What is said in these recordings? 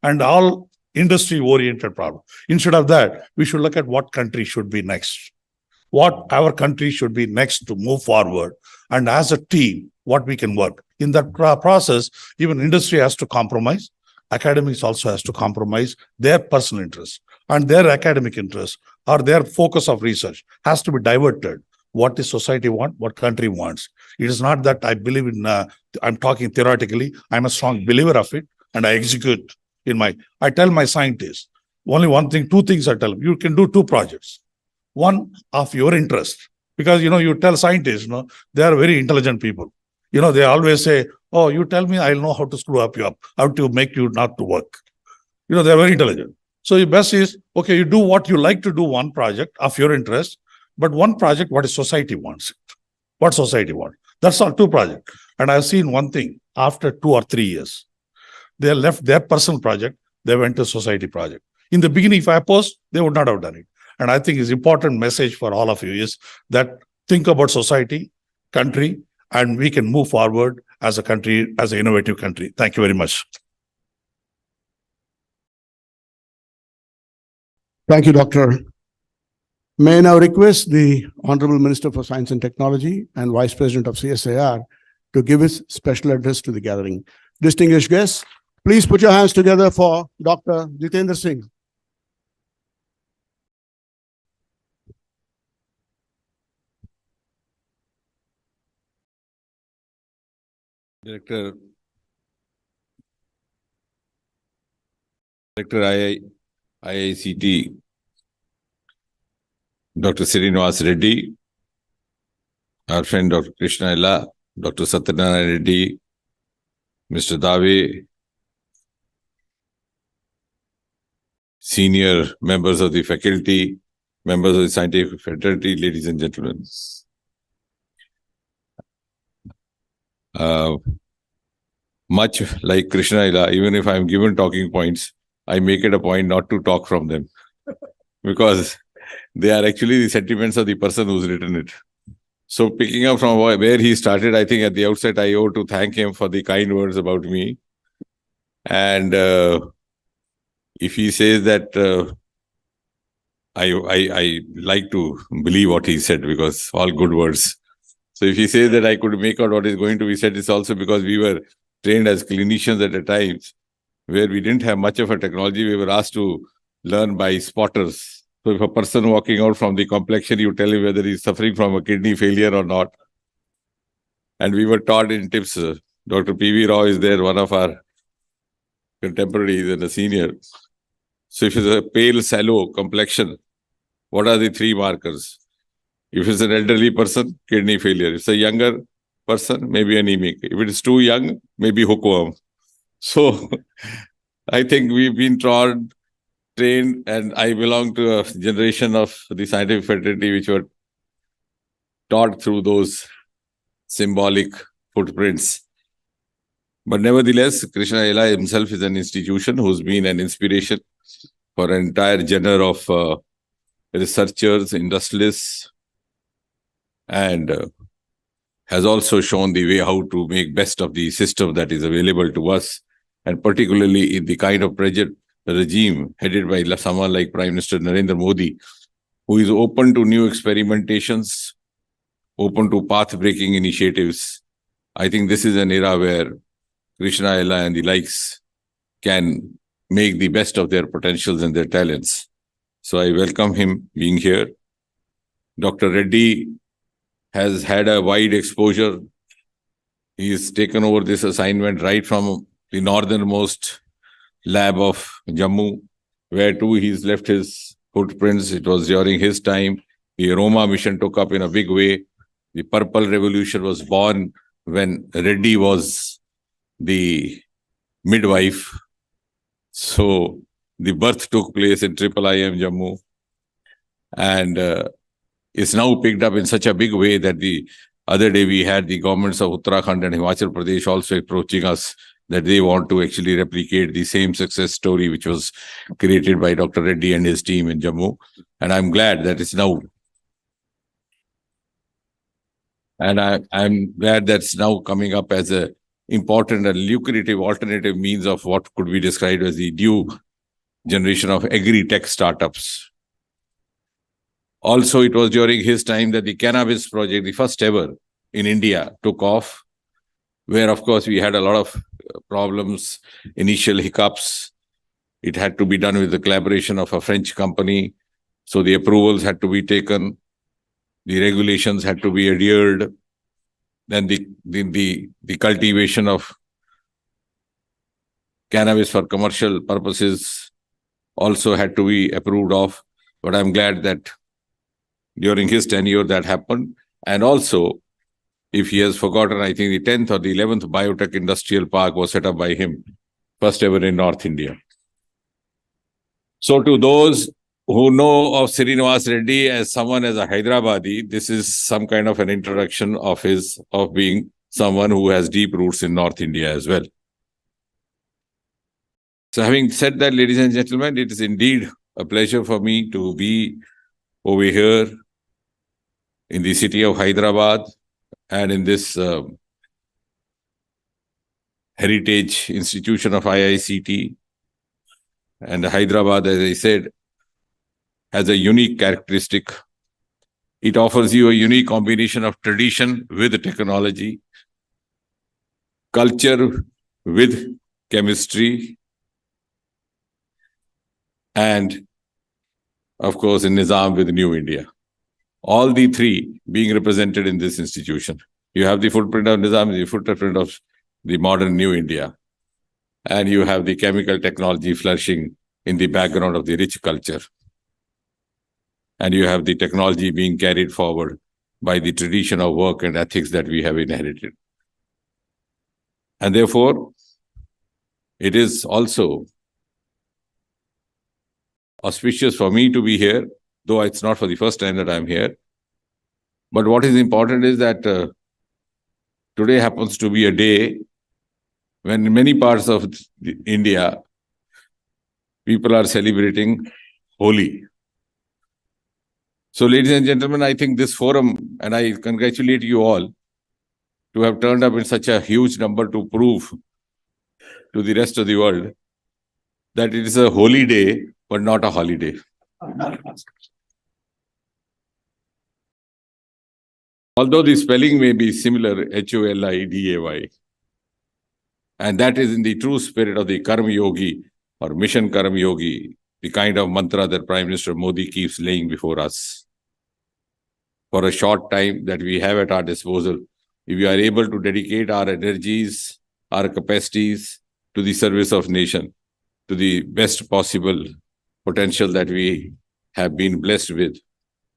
and all industry-oriented problem. Instead of that, we should look at what country should be next, what our country should be next to move forward, and as a team, what we can work. In that process, even industry has to compromise, academics also has to compromise their personal interests, and their academic interests or their focus of research has to be diverted. What the society wants, what country wants. It is not that I believe in, I'm talking theoretically, I'm a strong believer of it, and I execute I tell my scientists, only one thing, two things I tell them. You can do two projects. One of your interest, because, you tell scientists, they are very intelligent people. They always say, oh, you tell me, I'll know how to screw up you up, how to make you not to work. They're very intelligent. So the best is, okay, you do what you like to do, one project of your interest, but one project, what is society wants. What society wants. That's all, two projects. And I've seen one thing, after 2 or 3 years, they left their personal project, they went to society project. In the beginning, if I opposed, they would not have done it. And I think it's important message for all of you is that think about society, country, and we can move forward as a country, as an innovative country. Thank you very much. Thank you, Doctor. May I now request the Honorable Minister for Science and Technology and Vice President of CSIR to give his special address to the gathering. Distinguished guests, please put your hands together for Dr. Jitendra Singh. Director IICT, Dr. Srinivas Reddy, our friend Dr. Krishna Ella, Dr. Satyanarayana Reddy, Mr. Dave, senior members of the faculty, members of the scientific fraternity, ladies and gentlemen. Much like Krishna Ella, even if I'm given talking points, I make it a point not to talk from them because they are actually the sentiments of the person who's written it. So picking up from where he started, I think at the outset, I owe to thank him for the kind words about me. And if he says that, I like to believe what he said because all good words. So if he says that I could make out what is going to be said, it's also because we were trained as clinicians at a time where we didn't have much of a technology. We were asked to learn by spotters. So if a person walking out from the complexion, you tell him whether he's suffering from a kidney failure or not. And we were taught in tips. Dr. P.V. Rao is there, one of our contemporaries and a senior. So if it's a pale, sallow complexion, what are the 3 markers? If it's an elderly person, kidney failure. If it's a younger person, maybe anemic. If it is too young, maybe hookworm. So I think we've been trained, and I belong to a generation of the scientific fraternity which were taught through those symbolic footprints. But nevertheless, Krishna Ella himself is an institution who's been an inspiration for an entire genre of researchers, industrialists, and has also shown the way how to make best of the system that is available to us, and particularly in the kind of regime headed by someone like Prime Minister Narendra Modi, who is open to new experimentations, open to path-breaking initiatives. I think this is an era where Krishna Ella and the likes can make the best of their potentials and their talents. So I welcome him being here. Dr. Reddy has had a wide exposure. He has taken over this assignment right from the northernmost lab of Jammu, where too he's left his footprints. It was during his time. The Roma mission took up in a big way. The Purple Revolution was born when Reddy was the midwife. So the birth took place in IIIM Jammu. And it's now picked up in such a big way that the other day we had the governments of Uttarakhand and Himachal Pradesh also approaching us that they want to actually replicate the same success story which was created by Dr. Reddy and his team in Jammu. And I'm glad that it's now. And I'm glad that's now coming up as a important and lucrative alternative means of what could be described as the new generation of agri-tech startups. Also, it was during his time that the cannabis project, the first ever in India, took off, where, of course, we had a lot of problems, initial hiccups. It had to be done with the collaboration of a French company. So the approvals had to be taken. The regulations had to be adhered. Then the cultivation of cannabis for commercial purposes also had to be approved of. But I'm glad that during his tenure that happened. And also, if he has forgotten, I think the 10th or the 11th biotech industrial park was set up by him, first ever in North India. So to those who know of Srinivas Reddy as someone as a Hyderabadi, this is some kind of an introduction of being someone who has deep roots in North India as well. So having said that, ladies and gentlemen, it is indeed a pleasure for me to be over here in the city of Hyderabad and in this heritage institution of IICT. And Hyderabad, as I said, has a unique characteristic. It offers you a unique combination of tradition with technology, culture with chemistry, and of course, in Nizam with New India. All the three being represented in this institution. You have the footprint of Nizam, the footprint of the modern New India, and you have the chemical technology flourishing in the background of the rich culture. And you have the technology being carried forward by the tradition of work and ethics that we have inherited. And therefore, it is also auspicious for me to be here, though it's not for the first time that I'm here. But what is important is that today happens to be a day when in many parts of India, people are celebrating Holi. So, ladies and gentlemen, I think this forum, and I congratulate you all to have turned up in such a huge number to prove to the rest of the world that it is a holy day, but not a holiday. Although the spelling may be similar, Holiday, and that is in the true spirit of the Karma Yogi or Mission Karma Yogi, the kind of mantra that Prime Minister Modi keeps laying before us. For a short time that we have at our disposal, if we are able to dedicate our energies, our capacities to the service of nation, to the best possible potential that we have been blessed with,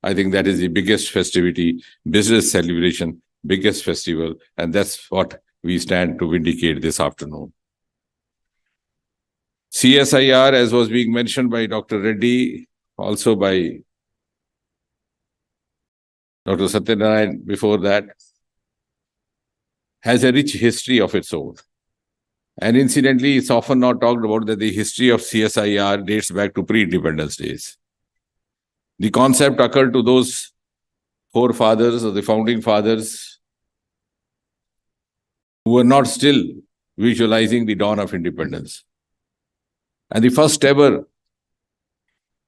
I think that is the biggest festivity, business celebration, biggest festival, and that's what we stand to vindicate this afternoon. CSIR, as was being mentioned by Dr. Reddy, also by Dr. Satyanarayan before that, has a rich history of its own. And incidentally, it's often not talked about that the history of CSIR dates back to pre-independence days. The concept occurred to those forefathers or the founding fathers who were not still visualizing the dawn of independence. And the first ever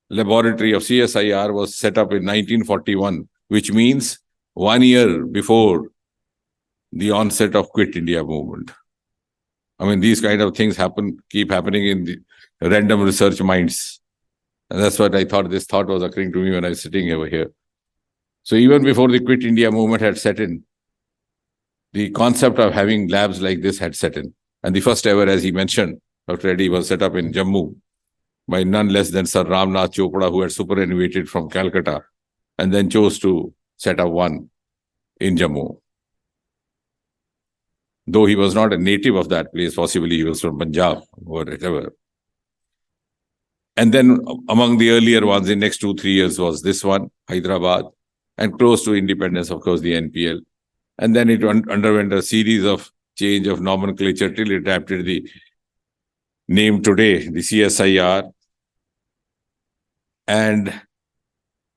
laboratory of CSIR was set up in 1941, which means 1 year before the onset of Quit India movement. I mean, these kind of things keep happening in the random research minds. And that's what I thought, this thought was occurring to me when I was sitting over here. So even before the Quit India movement had set in, the concept of having labs like this had set in. And the first ever, as he mentioned, Dr. Reddy, was set up in Jammu by none less than Sir Ramnath Chopra, who had superannuated from Calcutta and then chose to set up one in Jammu. Though he was not a native of that place, possibly he was from Punjab or whatever. And then among the earlier ones, in next 2-3 years was this one, Hyderabad, and close to independence, of course, the NPL. And then it underwent a series of change of nomenclature till it adapted the name today, the CSIR. And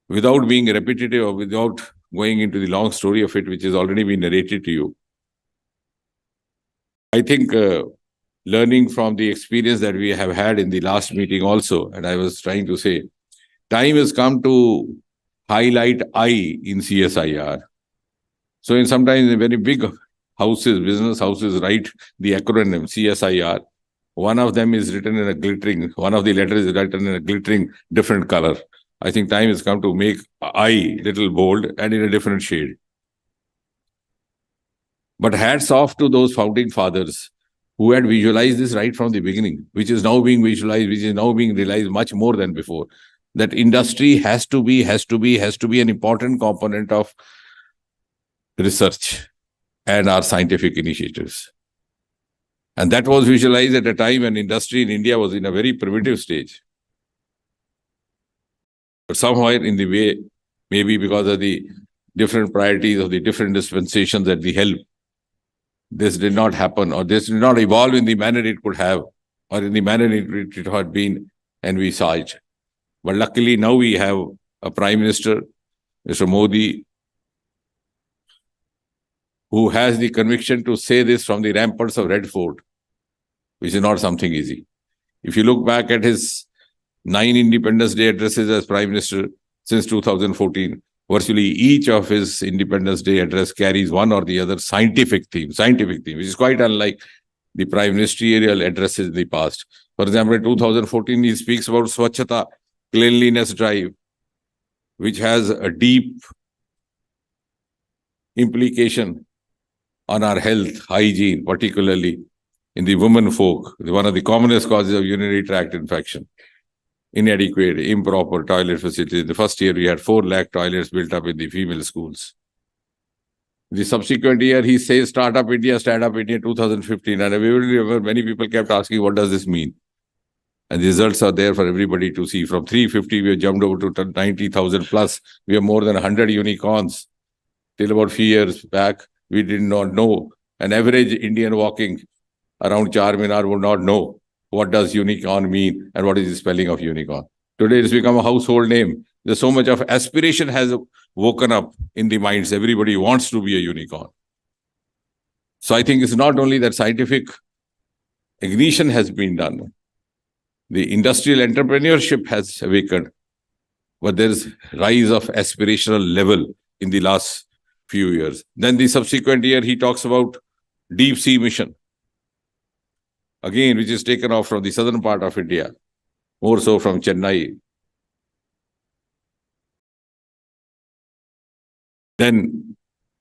without being repetitive or without going into the long story of it, which has already been narrated to you, I think learning from the experience that we have had in the last meeting also, and I was trying to say, time has come to highlight I in CSIR. So in sometimes very big houses, business houses write the acronym CSIR. One of them is written in a glittering, one of the letters is written in a glittering different color. I think time has come to make I little bold and in a different shade. But hats off to those founding fathers who had visualized this right from the beginning, which is now being visualized, which is now being realized much more than before. That industry has to be an important component of research and our scientific initiatives. And that was visualized at a time when industry in India was in a very primitive stage. But somewhere in the way, maybe because of the different priorities of the different dispensations that we held, this did not happen, or this did not evolve in the manner it could have, or in the manner it had been envisaged. But luckily now we have a Prime Minister, Mr. Modi, who has the conviction to say this from the ramparts of Red Fort, which is not something easy. If you look back at his 9 Independence Day addresses as Prime Minister since 2014, virtually each of his Independence Day address carries one or the other scientific theme, which is quite unlike the prime ministerial addresses in the past. For example, in 2014, he speaks about Swachhata, cleanliness drive, which has a deep implication on our health, hygiene, particularly in the women folk, one of the commonest causes of urinary tract infection. Inadequate, improper toilet facilities. In the first year, we had 4 lakh toilets built up in the female schools. The subsequent year, he says Startup India 2015. And I remember many people kept asking, what does this mean? And the results are there for everybody to see. From 350, we have jumped over to 90,000 plus. We have more than 100 unicorns. Till about a few years back, we did not know. An average Indian walking around Charminar would not know what does unicorn mean and what is the spelling of unicorn. Today it's become a household name. There's so much of aspiration has woken up in the minds. Everybody wants to be a unicorn. So I think it's not only that scientific ignition has been done, the industrial entrepreneurship has awakened, but there's rise of aspirational level in the last few years. Then the subsequent year, he talks about deep sea mission. Again, which is taken off from the southern part of India, more so from Chennai. Then,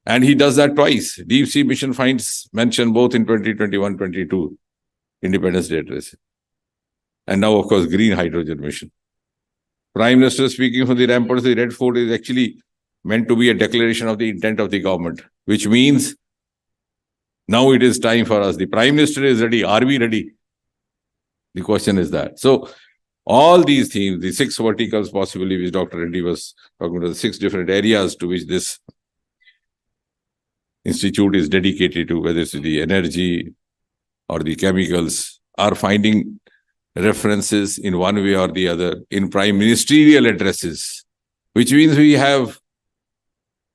and he does that twice. Deep sea mission finds mention both in 2021-22 Independence Day address. And now, of course, green hydrogen mission. Prime Minister speaking from the ramparts of the Red Fort is actually meant to be a declaration of the intent of the government, which means now it is time for us. The Prime Minister is ready. Are we ready? The question is that. So all these themes, the 6 verticals possibly, which Dr. Reddy was talking about, the 6 different areas to which this institute is dedicated to, whether it's the energy or the chemicals, are finding references in one way or the other in prime ministerial addresses, which means we have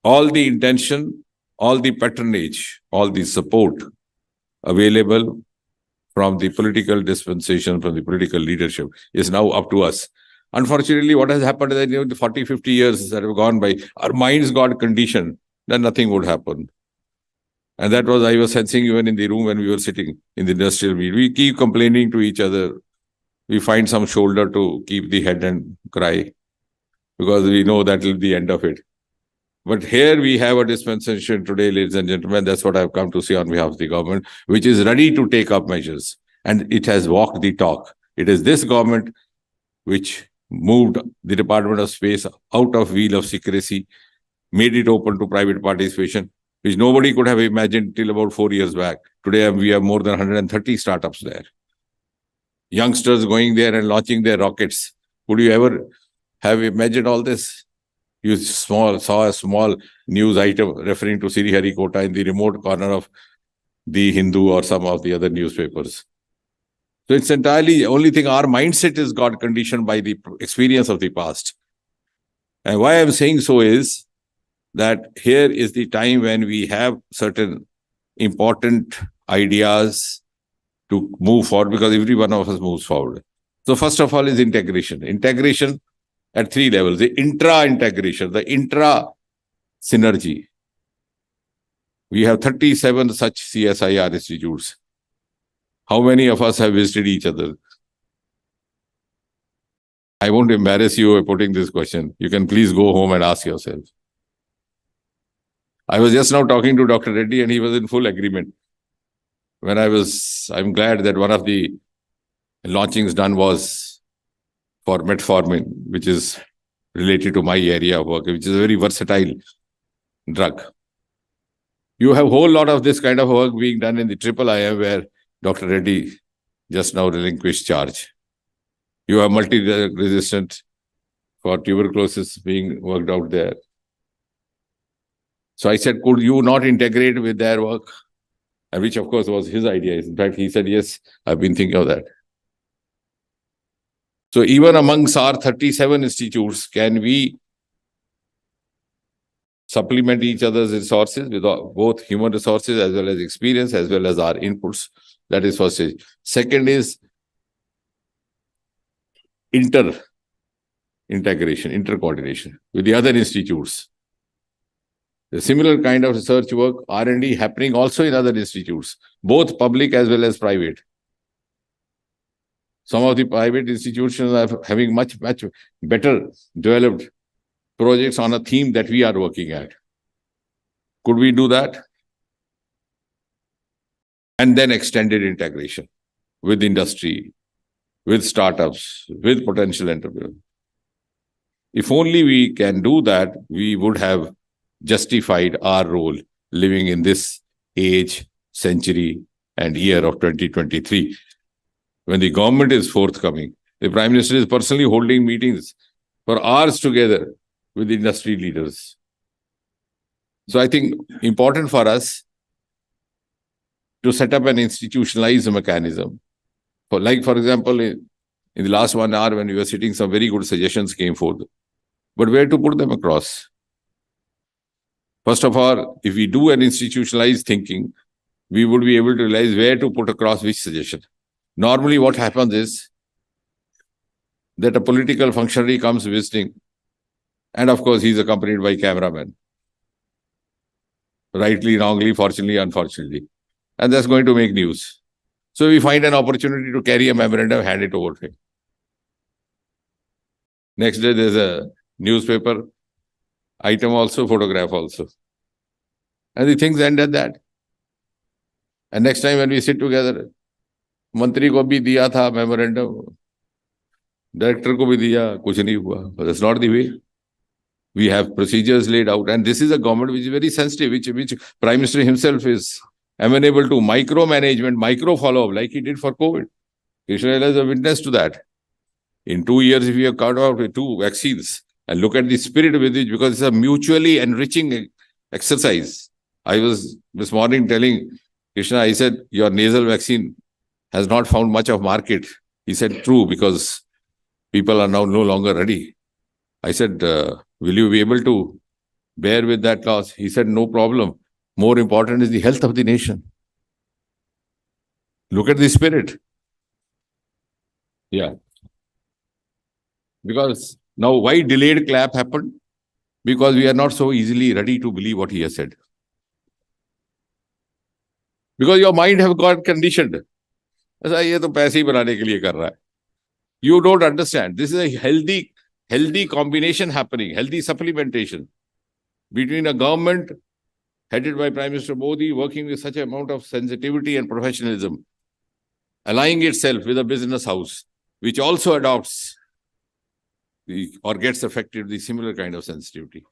all the intention, all the patronage, all the support available from the political dispensation, from the political leadership, is now up to us. Unfortunately, what has happened is that the 40, 50 years that have gone by, our minds got conditioned that nothing would happen. And that was, I was sensing even in the room when we were sitting in the industrial meet. We keep complaining to each other. We find some shoulder to keep the head and cry, because we know that will be the end of it. But here we have a dispensation today, ladies and gentlemen. That's what I've come to say on behalf of the government, which is ready to take up measures. And it has walked the talk. It is this government which moved the Department of Space out of wheel of secrecy, made it open to private participation, which nobody could have imagined till about 4 years back. Today, we have more than 130 startups there. Youngsters going there and launching their rockets. Could you ever have imagined all this? You saw a small news item referring to Sriharikota in the remote corner of the Hindu or some of the other newspapers. So it's entirely the only thing, our mindset is got conditioned by the experience of the past. And why I'm saying so is that here is the time when we have certain important ideas to move forward, because every one of us moves forward. So first of all is integration. Integration at three levels: the intra-integration, the intra-synergy. We have 37 such CSIR institutes. How many of us have visited each other? I won't embarrass you by putting this question. You can please go home and ask yourself. I was just now talking to Dr. Reddy and he was in full agreement. I'm glad that one of the launchings done was for metformin, which is related to my area of work, which is a very versatile drug. You have a whole lot of this kind of work being done in the IIIM, where Dr. Reddy just now relinquished charge. You have multi-resistant for tuberculosis being worked out there. So I said, could you not integrate with their work? And which, of course, was his idea. In fact, he said, yes, I've been thinking of that. So even amongst our 37 institutes, can we supplement each other's resources with both human resources as well as experience, as well as our inputs? That is first stage. Second is integration, intercoordination with the other institutes. The similar kind of research work, R&D happening also in other institutes, both public as well as private. Some of the private institutions are having much better developed projects on a theme that we are working at. Could we do that? And then extended integration with industry, with startups, with potential entrepreneurs. If only we can do that, we would have justified our role living in this age, century, and year of 2023. When the government is forthcoming, the Prime Minister is personally holding meetings for hours together with industry leaders. So I think important for us to set up an institutionalized mechanism. For example, in the last 1 hour when we were sitting, some very good suggestions came forth. But where to put them across? First of all, if we do an institutionalized thinking, we would be able to realize where to put across which suggestion. Normally what happens is that a political functionary comes visiting, and of course he's accompanied by cameramen. Rightly, wrongly, fortunately, unfortunately. And that's going to make news. So we find an opportunity to carry a memorandum, hand it over to him. Next day there's a newspaper item also, photograph also. And the things end at that. And next time when we sit together, Mantri ko bhi diya tha memorandum, director ko bhi diya, kuch nahi hua. But that's not the way. We have procedures laid out, and this is a government which is very sensitive, which Prime Minister himself is amenable to micromanagement, micro follow-up, like he did for COVID. Israel is a witness to that. In 2 years, if we have cut out 2 vaccines, and look at the spirit with it, because it's a mutually enriching exercise. I was this morning telling Krishna, I said, your nasal vaccine has not found much of market. He said, true, because people are now no longer ready. I said, will you be able to bear with that loss? He said, no problem. More important is the health of the nation. Look at the spirit. Yeah. Because now why delayed clap happened? Because we are not so easily ready to believe what he has said. Because your mind have got conditioned. You don't understand. This is a healthy combination happening, healthy supplementation between a government headed by Prime Minister Modi, working with such an amount of sensitivity and professionalism, aligning itself with a business house, which also adopts or gets affected with the similar kind of sensitivity.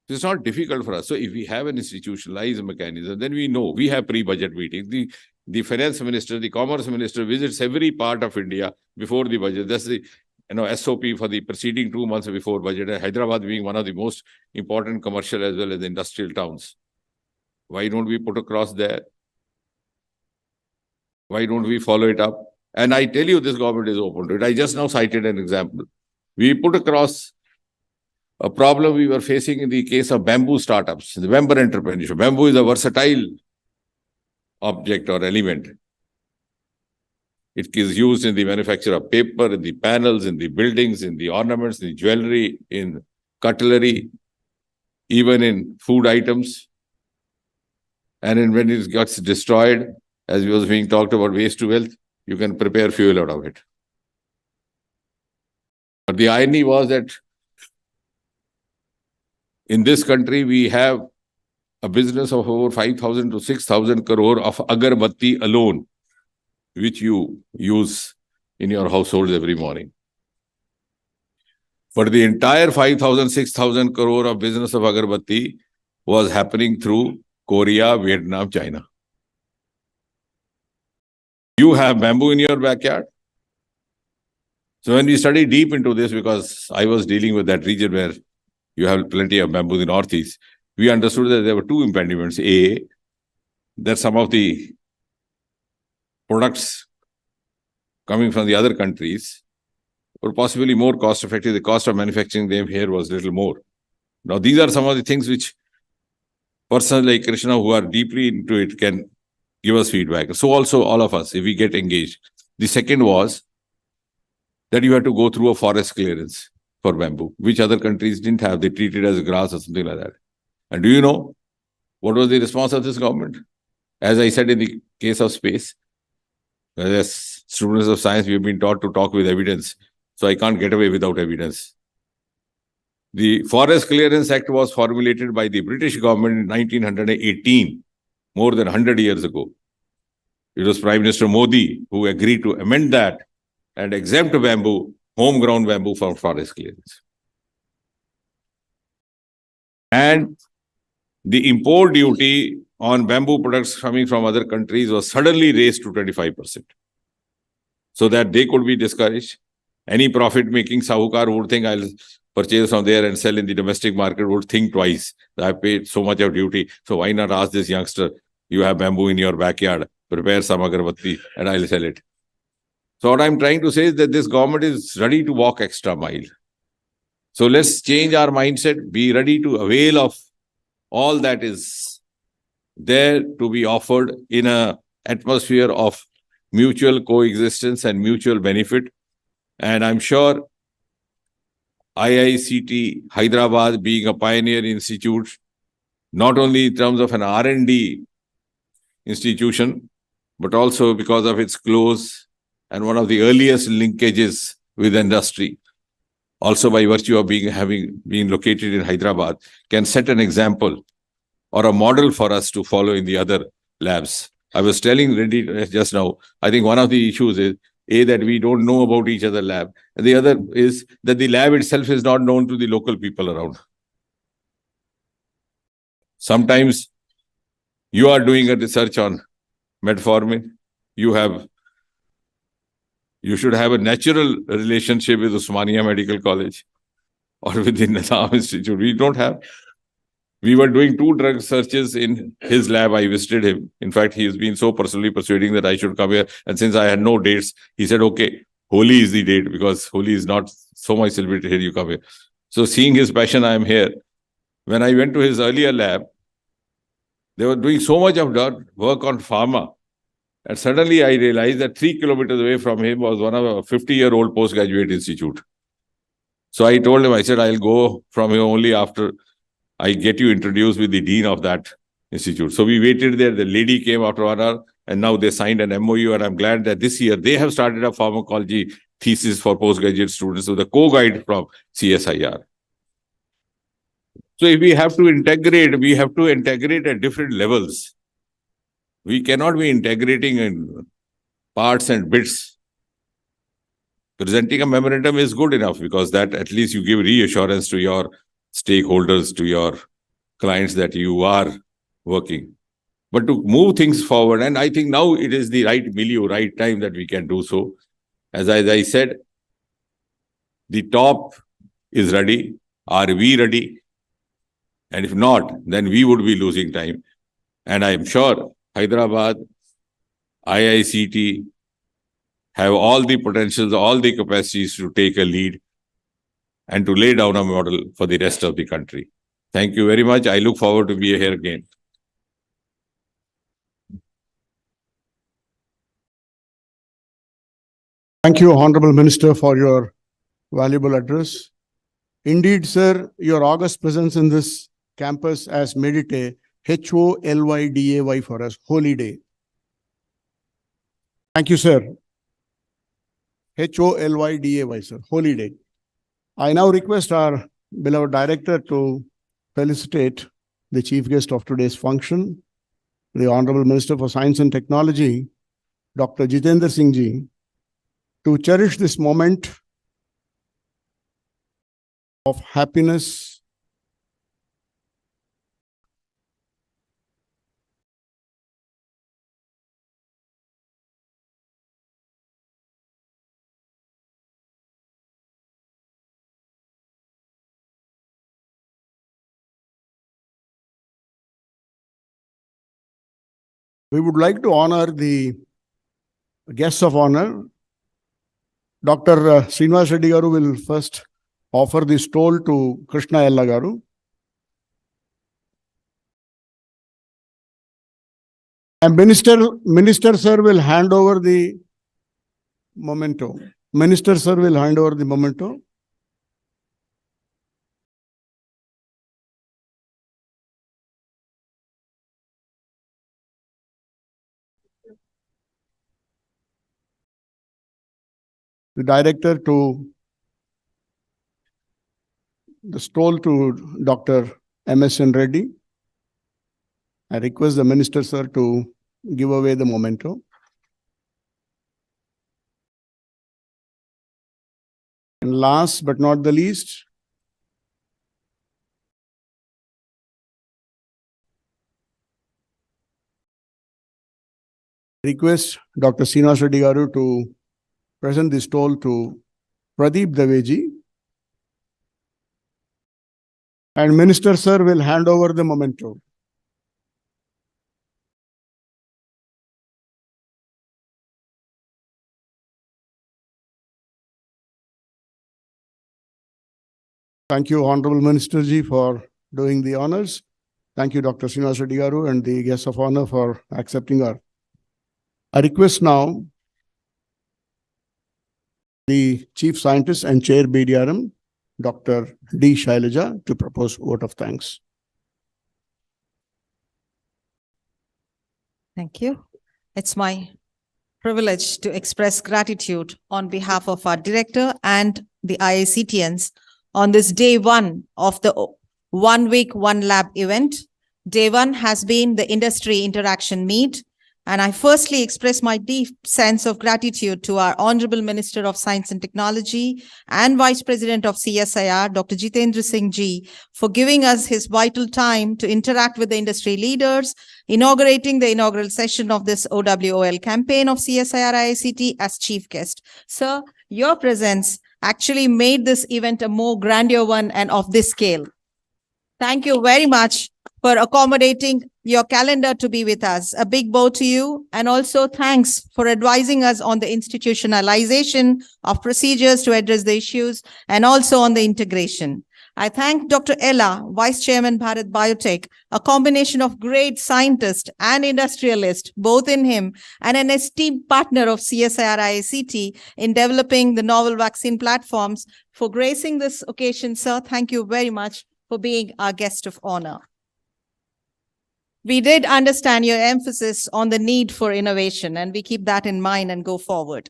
It's not difficult for us. So if we have an institutionalized mechanism, then we know we have pre-budget meetings. The finance minister, the commerce minister visits every part of India before the budget. That's the SOP for the preceding 2 months before budget. Hyderabad being one of the most important commercial as well as industrial towns. Why don't we put across there? Why don't we follow it up? And I tell you, this government is open to it. I just now cited an example. We put across a problem we were facing in the case of bamboo startups, the bamboo entrepreneurship. Bamboo is a versatile object or element. It is used in the manufacture of paper, in the panels, in the buildings, in the ornaments, in the jewelry, in cutlery, even in food items. And when it gets destroyed, as was being talked about waste to wealth, you can prepare fuel out of it. But the irony was that in this country, we have a business of over 5,000 to 6,000 crore of agarbatti alone, which you use in your households every morning. But the entire 5,000, 6,000 crore of business of agarbatti was happening through Korea, Vietnam, China. You have bamboo in your backyard. So when we study deep into this, because I was dealing with that region where you have plenty of bamboo in the Northeast, we understood that there were two impediments. A, that some of the products coming from the other countries were possibly more cost effective. The cost of manufacturing them here was little more. Now, these are some of the things which persons like Krishna who are deeply into it can give us feedback. So also all of us, if we get engaged. The second was that you had to go through a forest clearance for bamboo, which other countries didn't have. They treated it as grass or something like that. And do you know what was the response of this government? As I said, in the case of space, as students of science, we have been taught to talk with evidence. So I can't get away without evidence. The Forest Clearance Act was formulated by the British government in 1918, more than 100 years ago. It was Prime Minister Modi who agreed to amend that and exempt bamboo, home-grown bamboo, from forest clearance. And the import duty on bamboo products coming from other countries was suddenly raised to 25%, so that they could be discouraged. Any profit-making sahukar would think, I'll purchase from there and sell in the domestic market, would think twice. I paid so much of duty, so why not ask this youngster, you have bamboo in your backyard, prepare some agarbatti and I'll sell it. So what I'm trying to say is that this government is ready to walk extra mile. So let's change our mindset, be ready to avail of all that is there to be offered in an atmosphere of mutual coexistence and mutual benefit. And I'm sure IICT Hyderabad, being a pioneer institute, not only in terms of an R&D institution, but also because of its close and one of the earliest linkages with industry, also by virtue of having been located in Hyderabad, can set an example or a model for us to follow in the other labs. I was telling Reddy just now, I think one of the issues is, A, that we don't know about each other lab. And the other is that the lab itself is not known to the local people around. Sometimes you are doing a research on metformin. You should have a natural relationship with Osmania Medical College or with the Nizam Institute. We don't have. We were doing 2 drug searches in his lab. I visited him. In fact, he has been so personally persuading that I should come here. And since I had no dates, he said, okay, Holi is the date, because Holi is not so much celebrated here, you come here. So seeing his passion, I am here. When I went to his earlier lab, they were doing so much of work on pharma. And suddenly I realized that 3 kilometers away from him was one of a 50-year-old postgraduate institute. So I told him, I said, I'll go from here only after I get you introduced with the dean of that institute. So we waited there. The lady came after 1 hour, and now they signed an MOU. And I'm glad that this year they have started a pharmacology thesis for postgraduate students with a co-guide from CSIR. So if we have to integrate, we have to integrate at different levels. We cannot be integrating in parts and bits. Presenting a memorandum is good enough, because that at least you give reassurance to your stakeholders, to your clients, that you are working. But to move things forward, and I think now it is the right milieu, right time that we can do so. As I said, the top is ready. Are we ready? And if not, then we would be losing time. And I am sure Hyderabad, IICT have all the potentials, all the capacities to take a lead and to lay down a model for the rest of the country. Thank you very much. I look forward to be here again. Thank you, Honorable Minister, for your valuable address. Indeed, sir, your august presence in this campus has made it a HOLYDAY for us, holy day. Thank you, sir. HOLYDAY, sir, holy day. I now request our beloved director to felicitate the chief guest of today's function, the Honorable Minister for Science and Technology, Dr. Jitendra Singh ji, to cherish this moment of happiness. We would like to honor the guests of honor. Dr. Srinivas Reddy Garu will first offer the stole to Krishna Ella Garu. And Minister sir will hand over the memento. Minister sir will hand over the memento. The director to the stole to Dr. M.S.N. Reddy. I request the Minister sir to give away the memento. And last but not the least, request Dr. Srinivas Reddy Garu to present the stole to Pradeep Daveji. And Minister sir will hand over the memento. Thank you, Honorable Minister ji, for doing the honors. Thank you, Dr. Srinivas Reddy Garu and the guests of honor for accepting our. I request now the Chief Scientist and Chair BDRM, Dr. D. Shailaja, to propose vote of thanks. Thank you. It's my privilege to express gratitude on behalf of our director and the IICTians on this day one of the 1 week, 1 lab event. Day one has been the industry interaction meet. And I firstly express my deep sense of gratitude to our Honorable Minister of Science and Technology and Vice President of CSIR, Dr. Jitendra Singh ji, for giving us his vital time to interact with the industry leaders, inaugurating the inaugural session of this OWOL campaign of CSIR-IICT as chief guest. Sir, your presence actually made this event a more grandeur one and of this scale. Thank you very much for accommodating your calendar to be with us. A big bow to you, and also thanks for advising us on the institutionalization of procedures to address the issues and also on the integration. I thank Dr. Ella, Vice Chairman Bharat Biotech, a combination of great scientist and industrialist, both in him, and an esteemed partner of CSIR-IICT in developing the novel vaccine platforms, for gracing this occasion. Sir, thank you very much for being our guest of honor. We did understand your emphasis on the need for innovation, and we keep that in mind and go forward.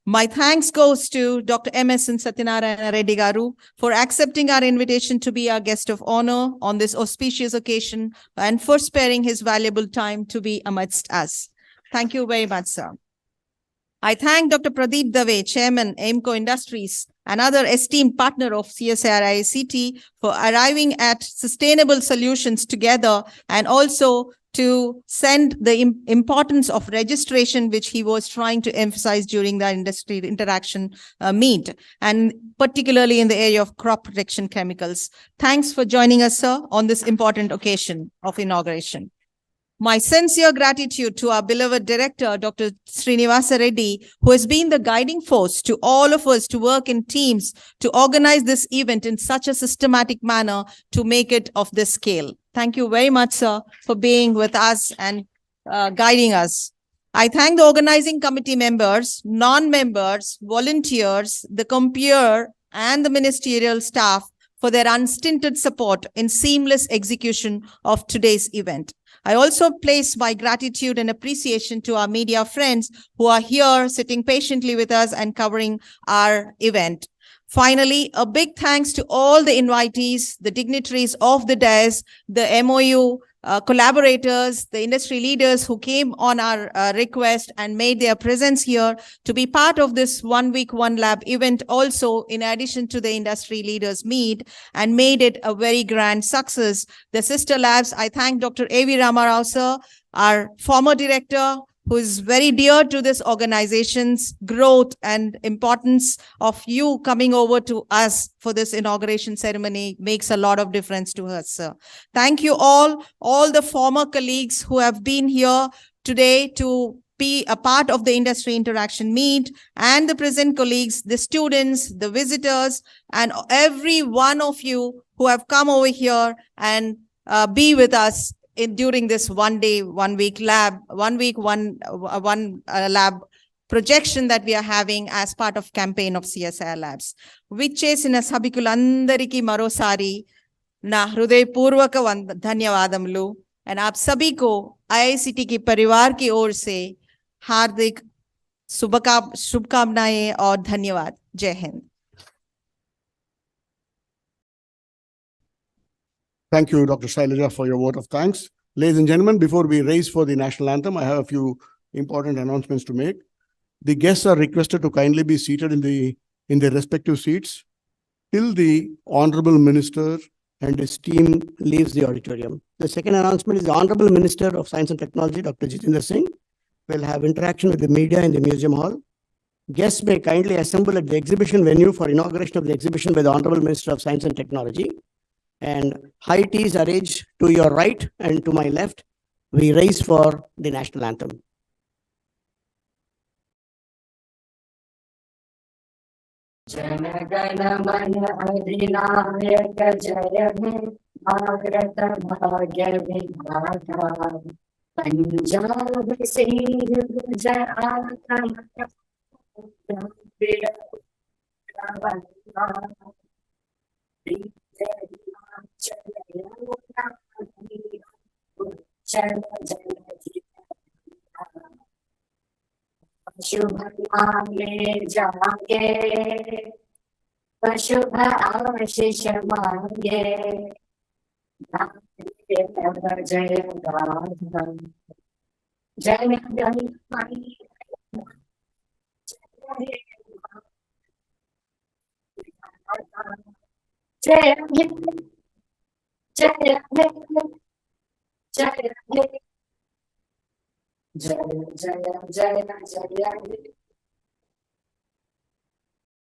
My thanks goes to Dr. M.S.N. Satyanarayana Reddy Garu for accepting our invitation to be our guest of honor on this auspicious occasion and for sparing his valuable time to be amidst us. Thank you very much, sir. I thank Dr. Pradeep Dave, Chairman, Aimco Industries, another esteemed partner of CSIR-IICT, for arriving at sustainable solutions together, and also to send the importance of registration, which he was trying to emphasize during the industry interaction meet, and particularly in the area of crop protection chemicals. Thanks for joining us, sir, on this important occasion of inauguration. My sincere gratitude to our beloved director, Dr. Srinivasa Reddy, who has been the guiding force to all of us to work in teams to organize this event in such a systematic manner to make it of this scale. Thank you very much, sir, for being with us and guiding us. I thank the organizing committee members, non-members, volunteers, the compeer and the ministerial staff for their unstinted support in seamless execution of today's event. I also place my gratitude and appreciation to our media friends who are here sitting patiently with us and covering our event. Finally, a big thanks to all the invitees, the dignitaries of the dais, the MOU collaborators, the industry leaders who came on our request and made their presence here to be part of this 1 week, 1 lab event also, in addition to the industry leaders meet, and made it a very grand success. The sister labs, I thank Dr. A.V. Ramarao sir, our former director, who is very dear to this organization's growth and importance of you coming over to us for this inauguration ceremony makes a lot of difference to us, sir. Thank you all the former colleagues who have been here today to be a part of the industry interaction meet, and the present colleagues, the students, the visitors, and every one of you who have come over here and be with us during this 1 day, 1 week lab, 1 week, one lab projection that we are having as part of campaign of CSIR labs. విచ్చేసిన సభికులందరికీ మరోసారి నా హృదయపూర్వక ధన్యవాదములు. And आप सभी को IICT की परिवार की ओर से हार्दिक शुभकामनाएं और धन्यवाद. जय Hind. Thank you, Dr. Shailaja, for your vote of thanks. Ladies and gentlemen, before we raise for the national anthem, I have a few important announcements to make. The guests are requested to kindly be seated in their respective seats till the Honorable Minister and his team leaves the auditorium. The second announcement is the Honorable Minister of Science and Technology, Dr. Jitendra Singh, will have interaction with the media in the museum hall. Guests may kindly assemble at the exhibition venue for inauguration of the exhibition by the Honorable Minister of Science and Technology. And high teas arranged to your right and to my left. We raise for the national anthem. Jana Gana Mana Adhinayaka Jaya He Bhagrata Bhagya Vidhata Punjab Singh Jaya शुभ मांगे जाके शुभ आशीष मांगे जय जय जय जय जय जय जय जय